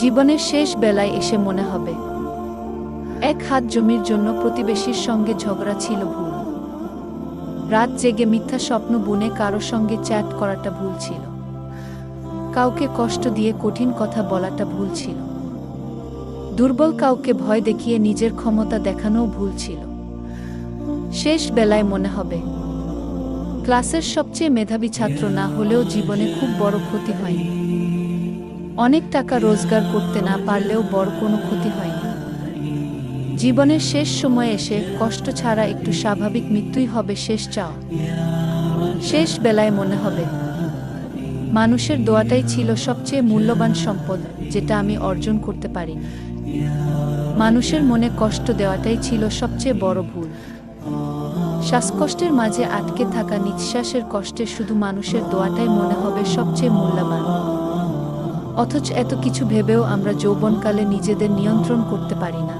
জীবনের শেষ বেলায় এসে মনে হবে এক হাত জমির জন্য প্রতিবেশীর সঙ্গে ঝগড়া ছিল ভুল। রাত জেগে মিথ্যা স্বপ্ন বুনে কারো সঙ্গে চ্যাট করাটা ভুল ছিল। কাউকে কষ্ট দিয়ে কঠিন কথা বলাটা ভুল ছিল। দুর্বল কাউকে ভয় দেখিয়ে নিজের ক্ষমতা দেখানোও ভুল ছিল। শেষ বেলায় মনে হবে ক্লাসের সবচেয়ে মেধাবী ছাত্র না হলেও জীবনে খুব বড় ক্ষতি হয়নি। অনেক টাকা রোজগার করতে না পারলেও বড় কোনো ক্ষতি হয়নি। জীবনের শেষ সময়ে এসে কষ্ট ছাড়া একটু স্বাভাবিক মৃত্যুই হবে শেষ চাওয়া। শেষ বেলায় মনে হবে মানুষের দোয়াটাই ছিল সবচেয়ে মূল্যবান সম্পদ, যেটা আমি অর্জন করতে পারিনি। মানুষের মনে কষ্ট দেওয়াটাই ছিল সবচেয়ে বড় ভুল। শ্বাসকষ্টের মাঝে আটকে থাকা নিঃশ্বাসের কষ্টে শুধু মানুষের দোয়াটাই মনে হবে সবচেয়ে মূল্যবান। অথচ এত কিছু ভেবেও আমরা যৌবনকালে নিজেদের নিয়ন্ত্রণ করতে পারি না।